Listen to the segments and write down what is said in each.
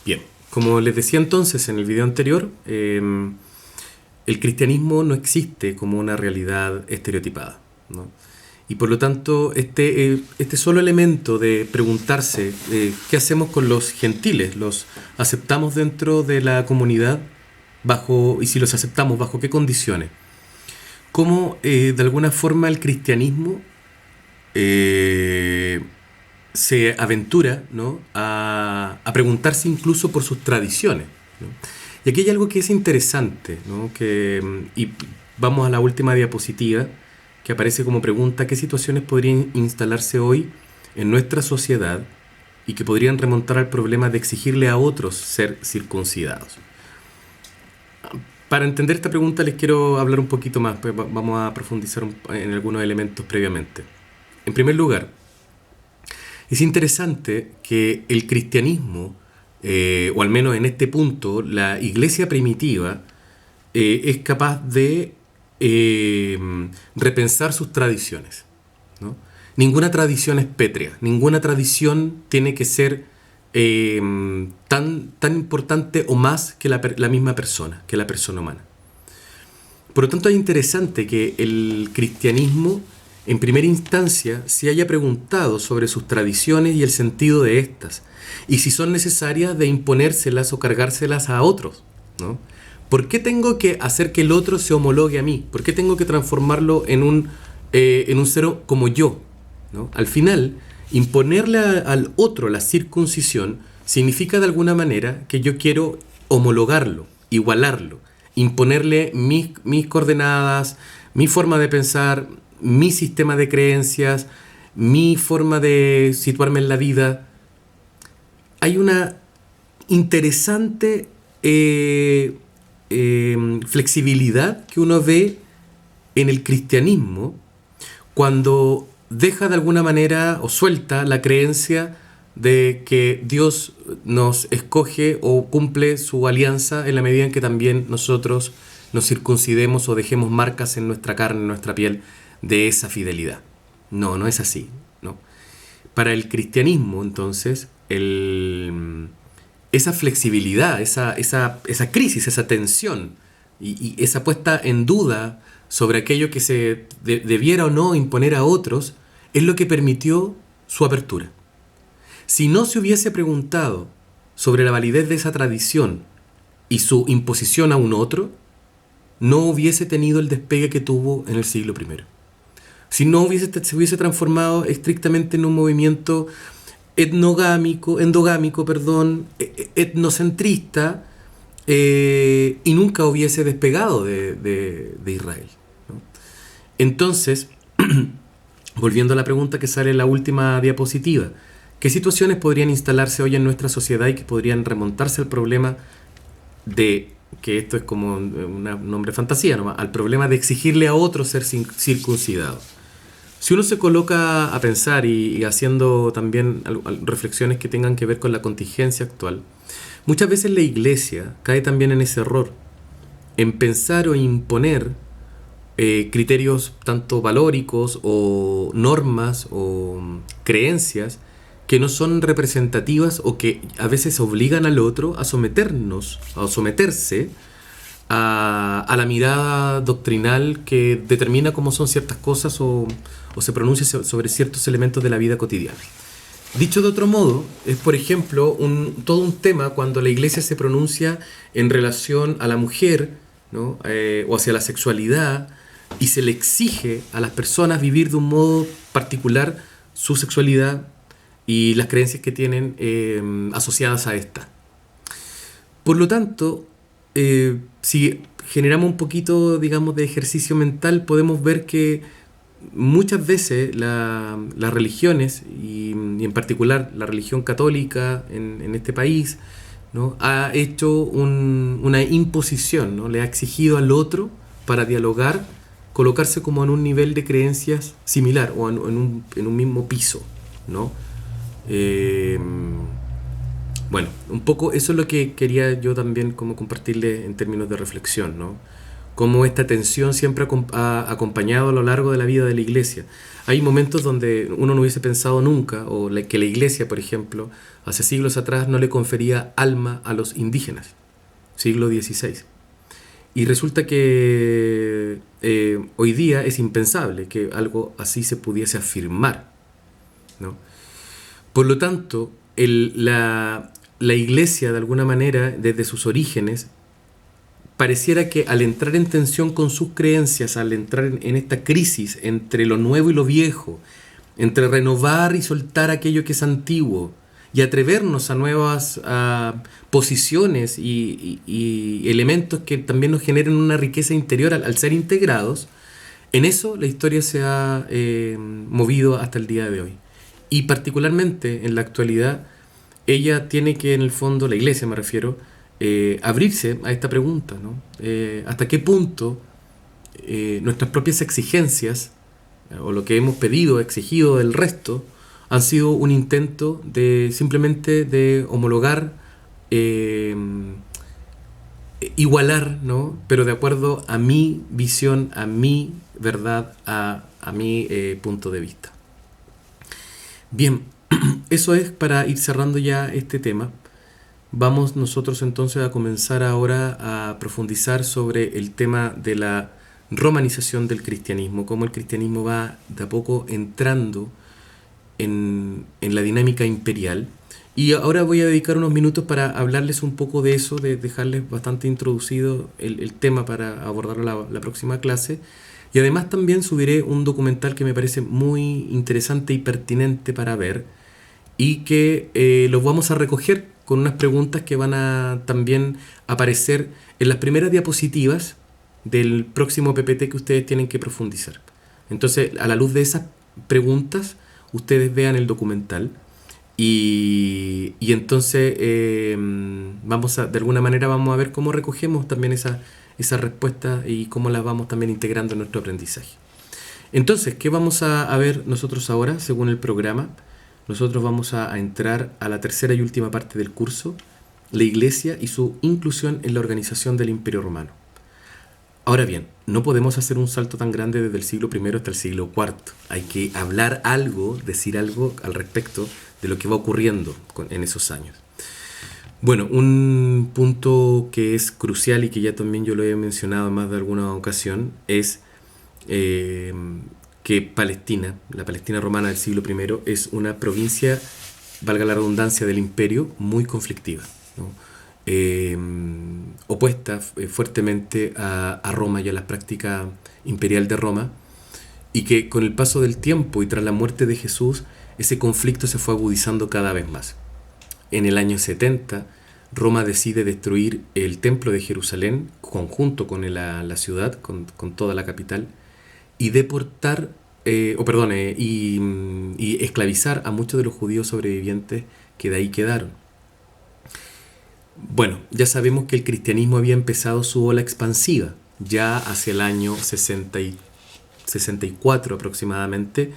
Bien, como les decía entonces en el video anterior, el cristianismo no existe como una realidad estereotipada, ¿no? Y por lo tanto, este solo elemento de preguntarse qué hacemos con los gentiles, los aceptamos dentro de la comunidad, y si los aceptamos, bajo qué condiciones, cómo de alguna forma el cristianismo se aventura, ¿no?, a preguntarse incluso por sus tradiciones, ¿no? Y aquí hay algo que es interesante, ¿no? Y vamos a la última diapositiva, que aparece como pregunta: ¿qué situaciones podrían instalarse hoy en nuestra sociedad y que podrían remontar al problema de exigirle a otros ser circuncidados? Para entender esta pregunta les quiero hablar un poquito más, pues vamos a profundizar en algunos elementos previamente. En primer lugar, es interesante que el cristianismo, o al menos en este punto, la iglesia primitiva, es capaz de repensar sus tradiciones, ¿no? Ninguna tradición es pétrea, ninguna tradición tiene que ser tan importante o más que la misma persona, que la persona humana. Por lo tanto, es interesante que el cristianismo, en primera instancia, se haya preguntado sobre sus tradiciones y el sentido de estas, y si son necesarias de imponérselas o cargárselas a otros, ¿no? ¿Por qué tengo que hacer que el otro se homologue a mí? ¿Por qué tengo que transformarlo en un ser como yo, ¿no? Al final, imponerle al otro la circuncisión significa de alguna manera que yo quiero homologarlo, igualarlo, imponerle mis coordenadas, mi forma de pensar, mi sistema de creencias, mi forma de situarme en la vida. Hay una interesante flexibilidad que uno ve en el cristianismo cuando deja de alguna manera o suelta la creencia de que Dios nos escoge o cumple su alianza en la medida en que también nosotros nos circuncidemos o dejemos marcas en nuestra carne, en nuestra piel, de esa fidelidad. No, no es así, ¿no? Para el cristianismo, entonces, esa flexibilidad, esa crisis, esa tensión y esa puesta en duda sobre aquello que se debiera o no imponer a otros, es lo que permitió su apertura. Si no se hubiese preguntado sobre la validez de esa tradición y su imposición a un otro, no hubiese tenido el despegue que tuvo en el siglo I. Si no se hubiese transformado estrictamente en un movimiento endogámico, etnocentrista, y nunca hubiese despegado de Israel, ¿no? Entonces, volviendo a la pregunta que sale en la última diapositiva, ¿qué situaciones podrían instalarse hoy en nuestra sociedad y que podrían remontarse al problema de, que esto es como un nombre fantasía nomás, al problema de exigirle a otros ser circuncidados? Si uno se coloca a pensar y haciendo también reflexiones que tengan que ver con la contingencia actual, muchas veces la iglesia cae también en ese error, en pensar o imponer criterios tanto valóricos o normas o creencias que no son representativas o que a veces obligan al otro a someterse a la mirada doctrinal que determina cómo son ciertas cosas o se pronuncia sobre ciertos elementos de la vida cotidiana. Dicho de otro modo, es por ejemplo todo un tema cuando la iglesia se pronuncia en relación a la mujer, ¿no? O hacia la sexualidad, y se le exige a las personas vivir de un modo particular su sexualidad y las creencias que tienen asociadas a esta. Por lo tanto, si generamos un poquito, digamos, de ejercicio mental, podemos ver que muchas veces las religiones, y en particular la religión católica en este país, ¿no?, ha hecho una imposición, ¿no? Le ha exigido al otro, para dialogar, colocarse como en un nivel de creencias similar o en un mismo piso, ¿no? Bueno, un poco eso es lo que quería yo también como compartirle en términos de reflexión, ¿no? cómo esta tensión siempre ha acompañado a lo largo de la vida de la Iglesia. Hay momentos donde uno no hubiese pensado nunca, o que la Iglesia, por ejemplo, hace siglos atrás no le confería alma a los indígenas, siglo XVI. Y resulta que hoy día es impensable que algo así se pudiese afirmar, ¿no? Por lo tanto, la Iglesia, de alguna manera, desde sus orígenes, pareciera que al entrar en tensión con sus creencias, al entrar en esta crisis entre lo nuevo y lo viejo, entre renovar y soltar aquello que es antiguo, y atrevernos a nuevas posiciones y elementos que también nos generen una riqueza interior al ser integrados, en eso la historia se ha movido hasta el día de hoy. Y particularmente en la actualidad, ella tiene que, en el fondo, la Iglesia me refiero, abrirse a esta pregunta, ¿no? ¿Hasta qué punto nuestras propias exigencias, o lo que hemos pedido, exigido del resto, han sido un intento de simplemente de homologar, igualar, ¿no? Pero de acuerdo a mi visión, a mi verdad, a mi punto de vista. Bien, eso es para ir cerrando ya este tema. Vamos nosotros entonces a comenzar ahora a profundizar sobre el tema de la romanización del cristianismo, cómo el cristianismo va de a poco entrando en la dinámica imperial. Y ahora voy a dedicar unos minutos para hablarles un poco de eso, de dejarles bastante introducido el tema para abordarlo la próxima clase. Y además también subiré un documental que me parece muy interesante y pertinente para ver, y que los vamos a recoger con unas preguntas que van a también aparecer en las primeras diapositivas del próximo PPT que ustedes tienen que profundizar. Entonces, a la luz de esas preguntas, ustedes vean el documental y entonces de alguna manera vamos a ver cómo recogemos también esa respuesta y cómo las vamos también integrando en nuestro aprendizaje. Entonces, ¿qué vamos a ver nosotros ahora según el programa? Nosotros vamos a entrar a la tercera y última parte del curso, la Iglesia y su inclusión en la organización del Imperio Romano. Ahora bien, no podemos hacer un salto tan grande desde el siglo I hasta el siglo IV. Hay que hablar algo, decir algo al respecto de lo que va ocurriendo en esos años. Bueno, un punto que es crucial y que ya también yo lo he mencionado en más de alguna ocasión es que Palestina, la Palestina romana del siglo I, es una provincia, valga la redundancia, del imperio muy conflictiva, ¿no? Opuesta fuertemente a Roma y a la práctica imperial de Roma, y que con el paso del tiempo y tras la muerte de Jesús, ese conflicto se fue agudizando cada vez más. En el año 70, Roma decide destruir el templo de Jerusalén, conjunto con la ciudad, con toda la capital, y deportar, y esclavizar a muchos de los judíos sobrevivientes que de ahí quedaron. Bueno, ya sabemos que el cristianismo había empezado su ola expansiva, ya hacia el año 64 aproximadamente.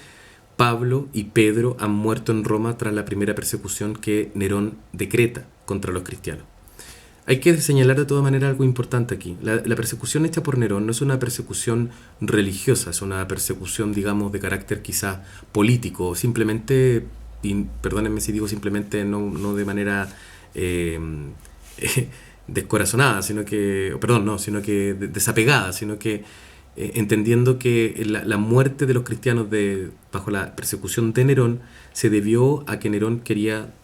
Pablo y Pedro han muerto en Roma tras la primera persecución que Nerón decreta contra los cristianos. Hay que señalar de todas maneras algo importante aquí. La persecución hecha por Nerón no es una persecución religiosa, es una persecución, digamos, de carácter quizá político, simplemente, y perdónenme si digo simplemente, no de manera descorazonada, sino que desapegada, sino que entendiendo que la muerte de los cristianos bajo la persecución de Nerón se debió a que Nerón quería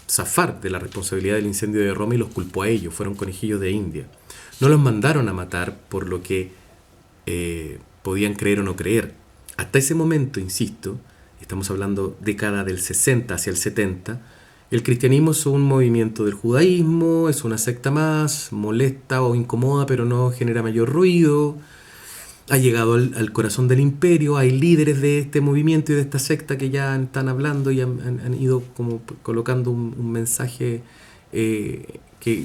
zafar de la responsabilidad del incendio de Roma y los culpó a ellos, fueron conejillos de India. No los mandaron a matar por lo que podían creer o no creer. Hasta ese momento, insisto, estamos hablando década del 60 hacia el 70, el cristianismo es un movimiento del judaísmo, es una secta más, molesta o incomoda, pero no genera mayor ruido. Ha llegado al corazón del imperio, hay líderes de este movimiento y de esta secta que ya están hablando y han ido como colocando un mensaje que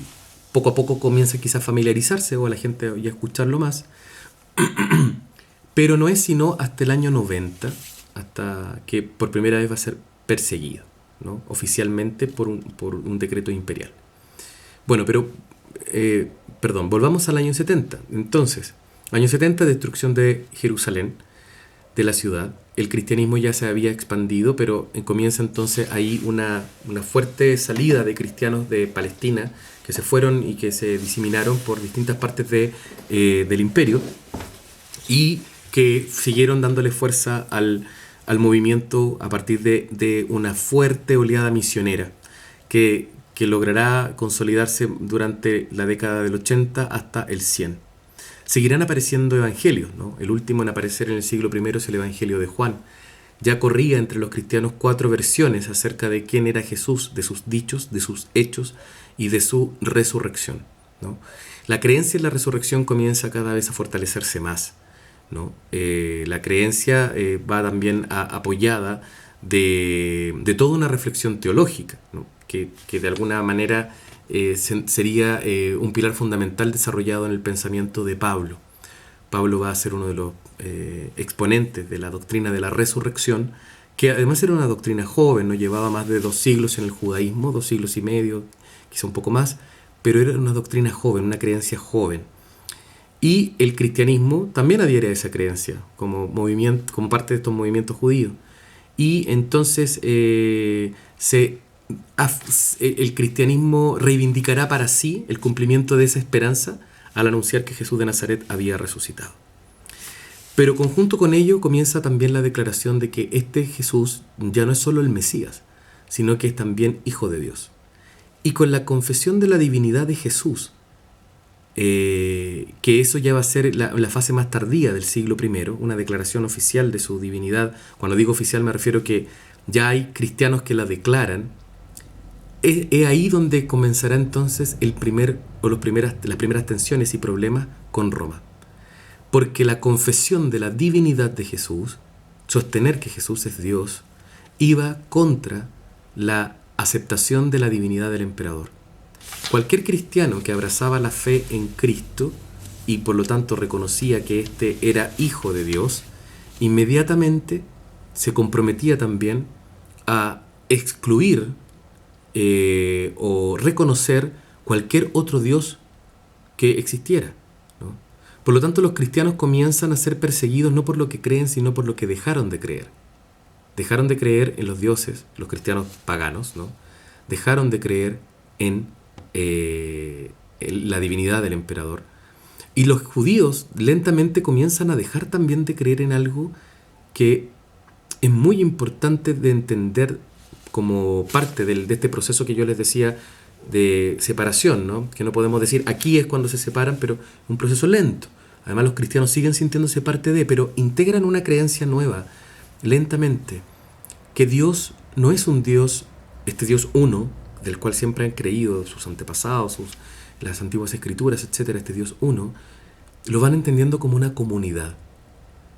poco a poco comienza quizás a familiarizarse o a la gente ya escucharlo más. Pero no es sino hasta el año 90, hasta que por primera vez va a ser perseguido, ¿no? Oficialmente por un decreto imperial. Bueno, pero volvamos al año 70. Entonces, Año 70, destrucción de Jerusalén, de la ciudad. El cristianismo ya se había expandido, pero comienza entonces ahí una fuerte salida de cristianos de Palestina que se fueron y que se diseminaron por distintas partes del imperio y que siguieron dándole fuerza al movimiento a partir de una fuerte oleada misionera que logrará consolidarse durante la década del 80 hasta el 100. Seguirán apareciendo evangelios, ¿no? El último en aparecer en el siglo I es el Evangelio de Juan. Ya corría entre los cristianos 4 versiones acerca de quién era Jesús, de sus dichos, de sus hechos y de su resurrección, ¿no? La creencia en la resurrección comienza cada vez a fortalecerse más, ¿no? La creencia va también apoyada de toda una reflexión teológica, ¿no? que de alguna manera sería un pilar fundamental desarrollado en el pensamiento de Pablo. Pablo va a ser uno de los exponentes de la doctrina de la resurrección, que además era una doctrina joven, no llevaba más de 2 siglos en el judaísmo, 2 siglos y medio, quizá un poco más, pero era una doctrina joven, una creencia joven. Y el cristianismo también adhiere a esa creencia como movimiento, como parte de estos movimientos judíos. Y entonces el cristianismo reivindicará para sí el cumplimiento de esa esperanza al anunciar que Jesús de Nazaret había resucitado. Pero conjunto con ello comienza también la declaración de que este Jesús ya no es solo el Mesías, sino que es también Hijo de Dios. Y con la confesión de la divinidad de Jesús, que eso ya va a ser la fase más tardía del siglo I, una declaración oficial de su divinidad. Cuando digo oficial me refiero que ya hay cristianos que la declaran. Es ahí donde comenzará entonces las primeras tensiones y problemas con Roma. Porque la confesión de la divinidad de Jesús, sostener que Jesús es Dios, iba contra la aceptación de la divinidad del emperador. Cualquier cristiano que abrazaba la fe en Cristo y por lo tanto reconocía que éste era hijo de Dios, inmediatamente se comprometía también a excluir o reconocer cualquier otro Dios que existiera, ¿no? Por lo tanto, los cristianos comienzan a ser perseguidos no por lo que creen, sino por lo que dejaron de creer. Dejaron de creer en los dioses, los cristianos paganos, ¿no? Dejaron de creer en la divinidad del emperador. Y los judíos lentamente comienzan a dejar también de creer en algo que es muy importante de entender como parte de este proceso que yo les decía de separación, ¿no? Que no podemos decir aquí es cuando se separan, pero es un proceso lento. Además los cristianos siguen sintiéndose parte de, pero integran una creencia nueva, lentamente, que Dios no es un Dios, este Dios uno, del cual siempre han creído sus antepasados, las antiguas escrituras, etcétera, este Dios uno, lo van entendiendo como una comunidad.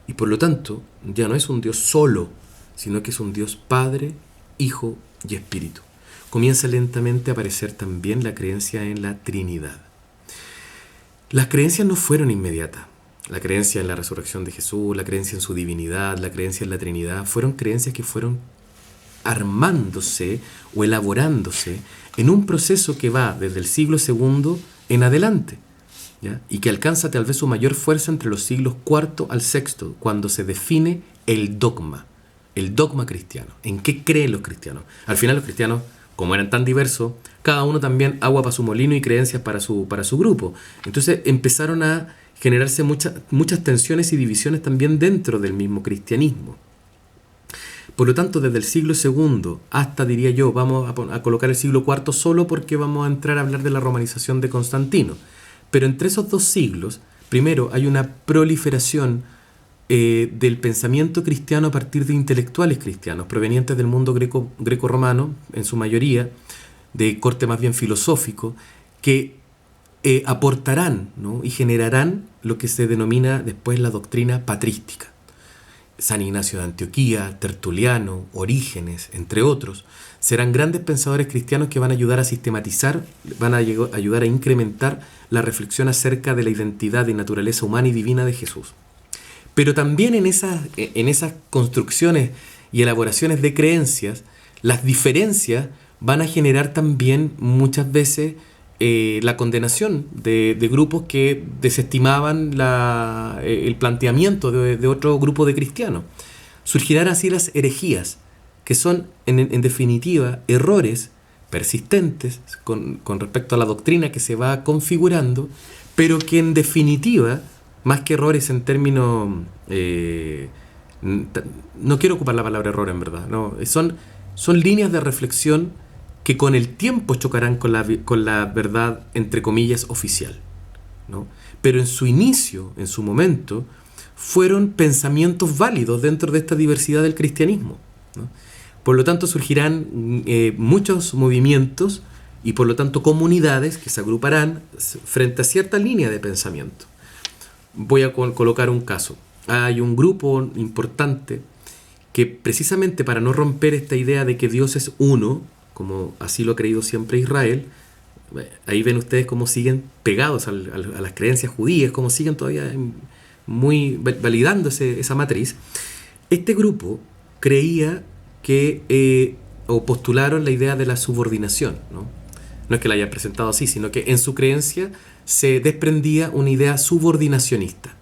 Y por lo tanto, ya no es un Dios solo, sino que es un Dios Padre, Hijo y Espíritu. Comienza lentamente a aparecer también la creencia en la Trinidad. Las creencias no fueron inmediatas. La creencia en la resurrección de Jesús, la creencia en su divinidad, la creencia en la Trinidad, fueron creencias que fueron armándose o elaborándose en un proceso que va desde el siglo II en adelante, ¿ya? Y que alcanza tal vez su mayor fuerza entre los siglos IV al VI, cuando se define el dogma cristiano. ¿En qué creen los cristianos? Al final los cristianos, como eran tan diversos, cada uno también agua para su molino y creencias para su grupo. Entonces empezaron a generarse muchas tensiones y divisiones también dentro del mismo cristianismo. Por lo tanto, desde el siglo II hasta, diría yo, vamos a colocar el siglo IV solo porque vamos a entrar a hablar de la romanización de Constantino. Pero entre esos 2 siglos, primero hay una proliferación del pensamiento cristiano a partir de intelectuales cristianos provenientes del mundo greco-romano, en su mayoría, de corte más bien filosófico, que aportarán, ¿no? Y generarán lo que se denomina después la doctrina patrística. San Ignacio de Antioquía, Tertuliano, Orígenes, entre otros, serán grandes pensadores cristianos que van a ayudar a sistematizar, van a ayudar a incrementar la reflexión acerca de la identidad y naturaleza humana y divina de Jesús. Pero también en esas construcciones y elaboraciones de creencias, las diferencias van a generar también muchas veces la condenación de grupos que desestimaban el planteamiento de otro grupo de cristianos. Surgirán así las herejías, que son en definitiva errores persistentes con respecto a la doctrina que se va configurando, pero que en definitiva, más que errores en términos... no quiero ocupar la palabra error en verdad, no, son líneas de reflexión que con el tiempo chocarán con la verdad, entre comillas, oficial, ¿no? Pero en su inicio, en su momento, fueron pensamientos válidos dentro de esta diversidad del cristianismo, ¿no? Por lo tanto, surgirán muchos movimientos y por lo tanto comunidades que se agruparán frente a cierta línea de pensamiento. Voy a colocar un caso. Hay un grupo importante que precisamente para no romper esta idea de que Dios es uno, como así lo ha creído siempre Israel, ahí ven ustedes cómo siguen pegados a las creencias judías, cómo siguen todavía muy validando esa matriz. Este grupo creía que, o postularon la idea de la subordinación, ¿no? No es que la hayan presentado así, sino que en su creencia se desprendía una idea subordinacionista.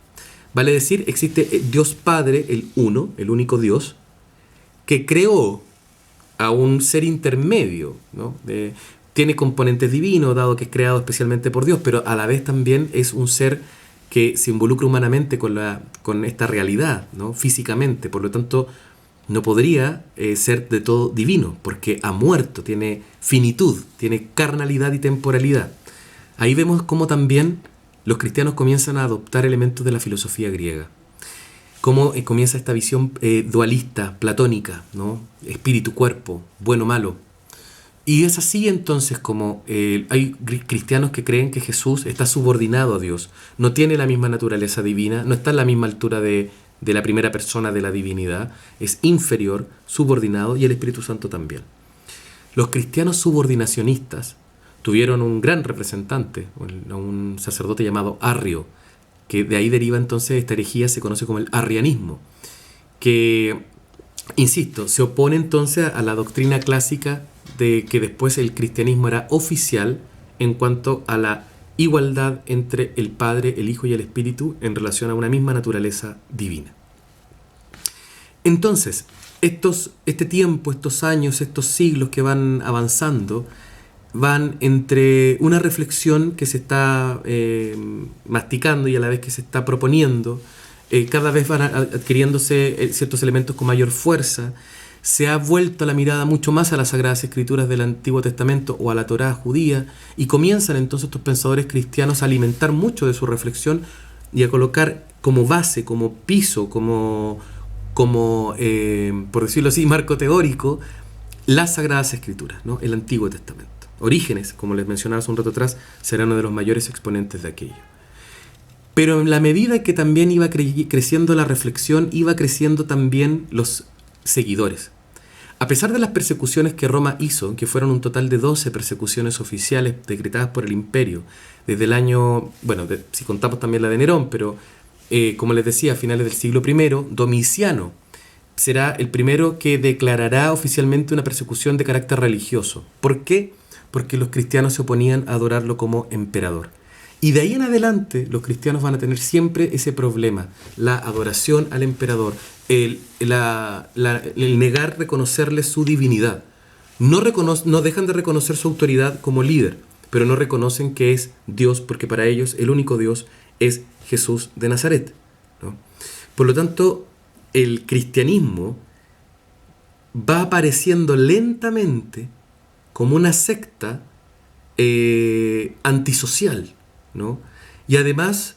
Vale decir, existe Dios Padre, el uno, el único Dios, que creó a un ser intermedio, ¿no? Tiene componentes divinos, dado que es creado especialmente por Dios, pero a la vez también es un ser que se involucra humanamente con esta realidad, ¿no? Físicamente. Por lo tanto, no podría ser de todo divino, porque ha muerto, tiene finitud, tiene carnalidad y temporalidad. Ahí vemos cómo también los cristianos comienzan a adoptar elementos de la filosofía griega. Cómo comienza esta visión dualista, platónica, ¿no? Espíritu-cuerpo, bueno-malo. Y es así entonces como hay cristianos que creen que Jesús está subordinado a Dios, no tiene la misma naturaleza divina, no está en la misma altura de la primera persona de la divinidad, es inferior, subordinado, y el Espíritu Santo también. Los cristianos subordinacionistas tuvieron un gran representante, un sacerdote llamado Arrio, que de ahí deriva entonces esta herejía, se conoce como el arrianismo, que, insisto, se opone entonces a la doctrina clásica de que después el cristianismo era oficial en cuanto a la igualdad entre el Padre, el Hijo y el Espíritu en relación a una misma naturaleza divina. Entonces, este tiempo, estos años, estos siglos que van avanzando, van entre una reflexión que se está masticando y a la vez que se está proponiendo, cada vez van adquiriéndose ciertos elementos con mayor fuerza. Se ha vuelto la mirada mucho más a las Sagradas Escrituras del Antiguo Testamento o a la Torá judía, y comienzan entonces estos pensadores cristianos a alimentar mucho de su reflexión y a colocar como base, como piso, como por decirlo así, marco teórico, las Sagradas Escrituras, ¿no? El Antiguo Testamento. Orígenes, como les mencionaba hace un rato atrás, será uno de los mayores exponentes de aquello. Pero en la medida que también iba creciendo la reflexión, iba creciendo también los seguidores. A pesar de las persecuciones que Roma hizo, que fueron un total de 12 persecuciones oficiales decretadas por el imperio, desde el año, bueno, si contamos también la de Nerón, pero como les decía, a finales del siglo I, Domiciano será el primero que declarará oficialmente una persecución de carácter religioso. ¿Por qué? Porque los cristianos se oponían a adorarlo como emperador. Y de ahí en adelante los cristianos van a tener siempre ese problema, la adoración al emperador, el negar reconocerle su divinidad. No dejan de reconocer su autoridad como líder, pero no reconocen que es Dios, porque para ellos el único Dios es Jesús de Nazaret, ¿no? Por lo tanto, el cristianismo va apareciendo lentamente como una secta antisocial, ¿no? Y además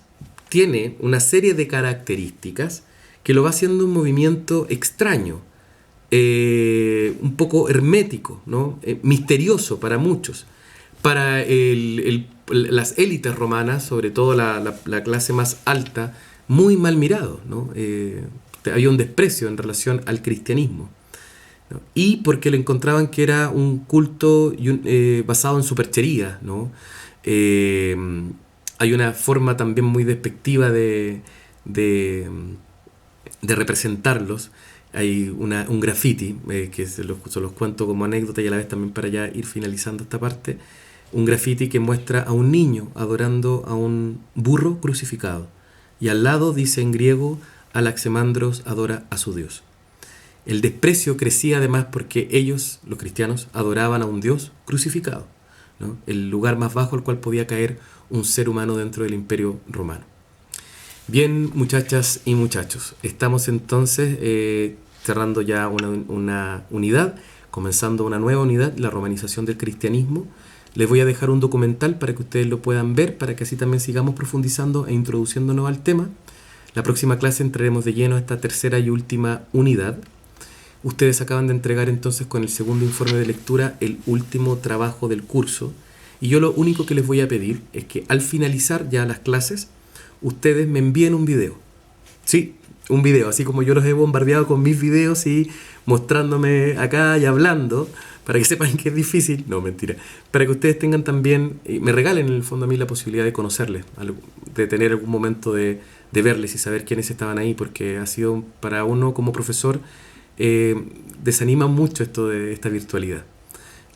tiene una serie de características que lo va haciendo un movimiento extraño, un poco hermético, ¿no? Misterioso para muchos. Para las élites romanas, sobre todo la clase más alta, muy mal mirado, ¿no? Había un desprecio en relación al cristianismo, ¿no? Y porque le encontraban que era un culto basado en superchería, ¿no? Hay una forma también muy despectiva de representarlos. Hay un graffiti, que se los cuento como anécdota y a la vez también para ya ir finalizando esta parte, un graffiti que muestra a un niño adorando a un burro crucificado. Y al lado dice en griego, Anaximandros adora a su Dios. El desprecio crecía además porque ellos, los cristianos, adoraban a un Dios crucificado, ¿no? El lugar más bajo al cual podía caer un ser humano dentro del Imperio Romano. Bien, muchachas y muchachos, estamos entonces cerrando ya una unidad, comenzando una nueva unidad, la romanización del cristianismo. Les voy a dejar un documental para que ustedes lo puedan ver, para que así también sigamos profundizando e introduciéndonos al tema. La próxima clase entraremos de lleno a esta tercera y última unidad. Ustedes acaban de entregar entonces con el segundo informe de lectura el último trabajo del curso. Y yo lo único que les voy a pedir es que al finalizar ya las clases, ustedes me envíen un video. Sí, un video, así como yo los he bombardeado con mis videos y mostrándome acá y hablando, para que sepan que es difícil. No, mentira. Para que ustedes tengan también, y me regalen en el fondo a mí la posibilidad de conocerles, de tener algún momento de verles y saber quiénes estaban ahí, porque ha sido para uno como profesor, desanima mucho esto de esta virtualidad,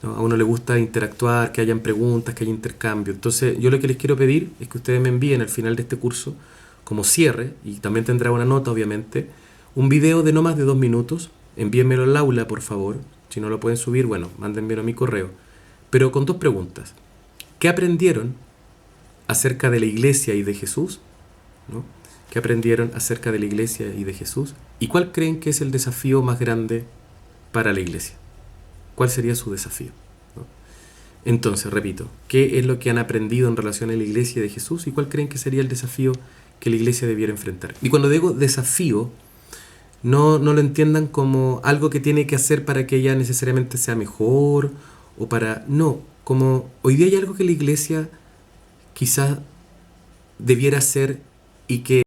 ¿no? A uno le gusta interactuar, que hayan preguntas, que haya intercambio. Entonces yo lo que les quiero pedir es que ustedes me envíen al final de este curso, como cierre, y también tendrá una nota obviamente, un video de no más de 2 minutos. Envíenmelo al aula, por favor. Si no lo pueden subir, bueno, mándenmelo a mi correo, pero con 2 preguntas. ¿Qué aprendieron acerca de la iglesia y de Jesús? ¿No? ¿Qué aprendieron acerca de la iglesia y de Jesús? ¿Y cuál creen que es el desafío más grande para la iglesia? ¿Cuál sería su desafío? ¿No? Entonces, repito, ¿qué es lo que han aprendido en relación a la iglesia de Jesús y cuál creen que sería el desafío que la iglesia debiera enfrentar? Y cuando digo desafío, no lo entiendan como algo que tiene que hacer para que ella necesariamente sea mejor o para... No, como hoy día hay algo que la iglesia quizás debiera hacer y que